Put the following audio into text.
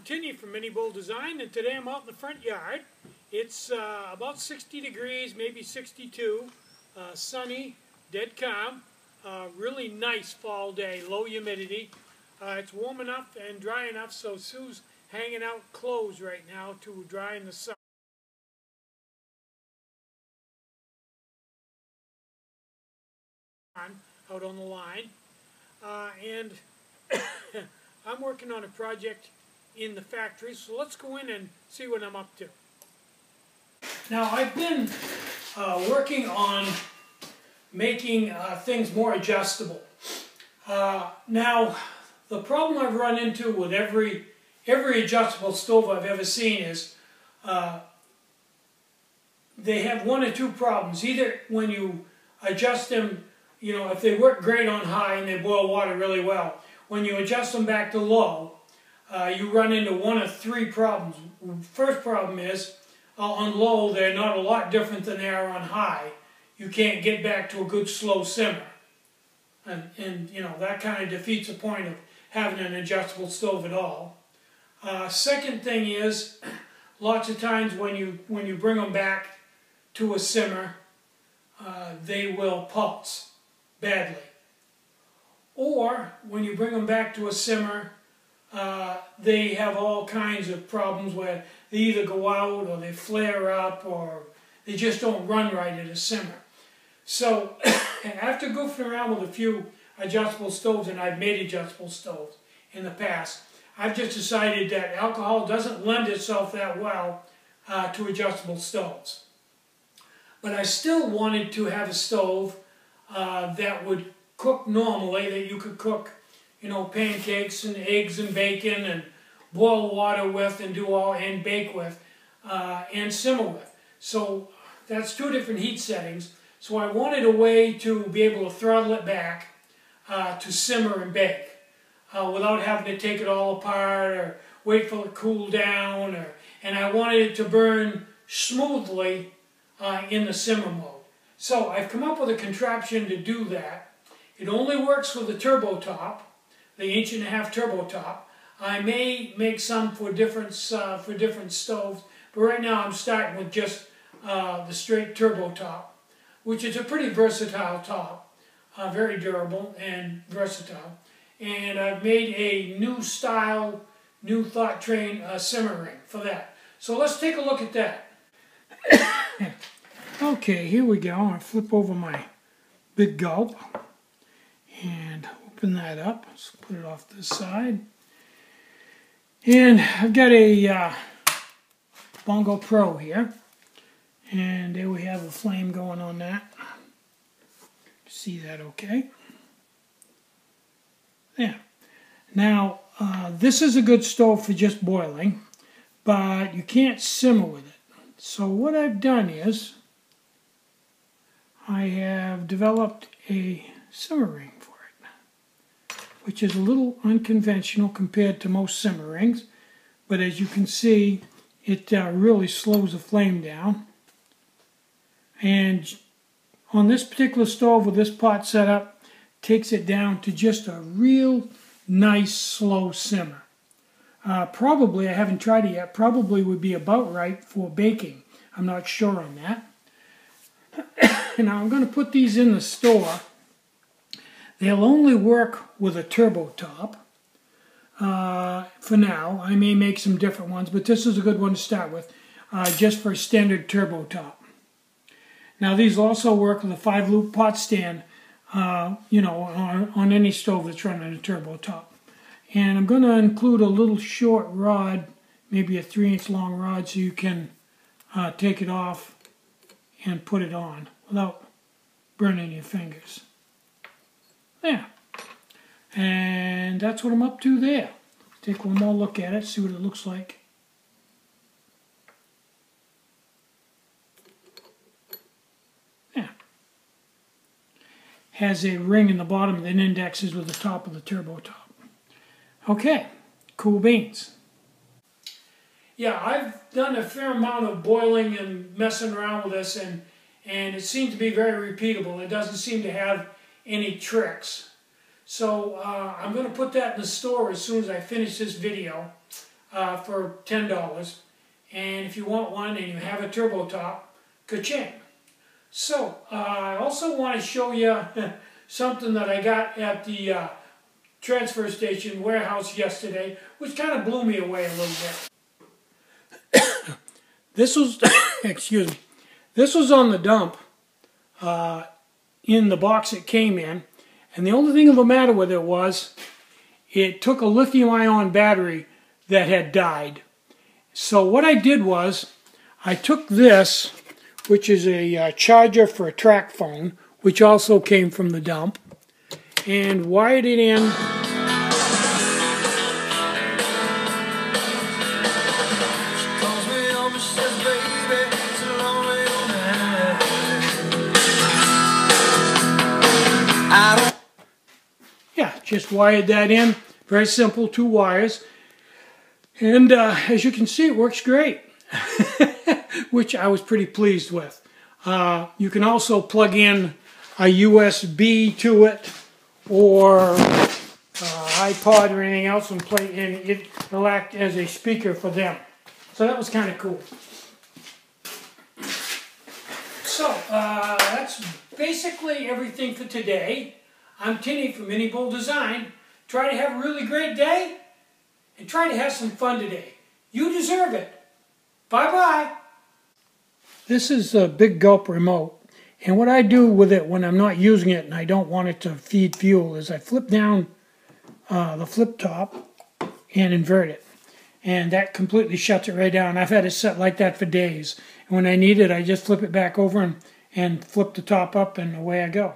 I'm Tinny from Mini Bowl Design, and today I'm out in the front yard. It's about 60 degrees, maybe 62, sunny, dead calm, really nice fall day, low humidity. It's warm enough and dry enough so Sue's hanging out clothes right now to dry in the sun. Out on the line, and I'm working on a project in the factory, so let's go in and see what I'm up to. Now, I've been working on making things more adjustable. Now, the problem I've run into with every adjustable stove I've ever seen is they have one or two problems. Either when you adjust them, you know, if they work great on high and they boil water really well, when you adjust them back to low, you run into one of three problems. First problem is, on low, they're not a lot different than they are on high. You can't get back to a good slow simmer. And you know, that kind of defeats the point of having an adjustable stove at all. Second thing is, lots of times when you bring them back to a simmer, they will pulse badly. Or when you bring them back to a simmer, they have all kinds of problems where they either go out or they flare up or they just don't run right at a simmer. So after goofing around with a few adjustable stoves, and I've made adjustable stoves in the past, I've just decided that alcohol doesn't lend itself that well to adjustable stoves. But I still wanted to have a stove that would cook normally, that you could cook, you know, pancakes and eggs and bacon and boil water with and and bake with and simmer with. So that's two different heat settings. So I wanted a way to be able to throttle it back to simmer and bake without having to take it all apart or wait for it to cool down. And I wanted it to burn smoothly in the simmer mode. So I've come up with a contraption to do that. It only works with the turbo top, the 1.5-inch turbo top. I may make some for different stoves, but right now I'm starting with just the straight turbo top, which is a pretty versatile top, very durable and versatile. And I've made a new style, new thought train simmering for that. So let's take a look at that. Okay, here we go. I flip over my big gulp and open that up. Let's put it off to the side. And I've got a Bongo Pro here. And there we have a flame going on that. See that okay? Yeah. Now, this is a good stove for just boiling, but you can't simmer with it. So what I've done is, I have developed a simmering for it, which is a little unconventional compared to most simmerings, but as you can see, it really slows the flame down. And on this particular stove with this pot setup, takes it down to just a real nice slow simmer. Probably, I haven't tried it yet, probably would be about right for baking. I'm not sure on that. Now I'm going to put these in the store. They'll only work with a turbo top for now. I may make some different ones, but this is a good one to start with, just for a standard turbo top. Now these also work with a 5-loop pot stand, you know, on any stove that's running a turbo top. And I'm going to include a little short rod, maybe a 3-inch long rod, so you can take it off and put it on without burning your fingers. There. And that's what I'm up to there. Take one more look at it, see what it looks like. Yeah. Has a ring in the bottom that indexes with the top of the turbo top. Okay, cool beans. Yeah, I've done a fair amount of boiling and messing around with this, and it seems to be very repeatable. It doesn't seem to have any tricks. So I'm going to put that in the store as soon as I finish this video. for $10. And if you want one and you have a turbo top, ka-ching. So, I also want to show you something that I got at the transfer station warehouse yesterday, which kind of blew me away a little bit. This was, excuse me, this was on the dump in the box it came in, and the only thing of the matter with it was it took a lithium-ion battery that had died. So what I did was I took this, which is a charger for a track phone, which also came from the dump, and wired it in. Yeah, just wired that in. Very simple, 2 wires. And as you can see, it works great, which I was pretty pleased with. You can also plug in a USB to it, or iPod or anything else, and play, and it'll act as a speaker for them. So that was kind of cool. So that's basically everything for today. I'm Tinny from Mini Bull Design. Try to have a really great day, and try to have some fun today. You deserve it. Bye-bye. This is a Big Gulp remote, and what I do with it when I'm not using it and I don't want it to feed fuel is I flip down the flip top and invert it, and that completely shuts it right down. I've had it set like that for days, and when I need it I just flip it back over and flip the top up, and away I go.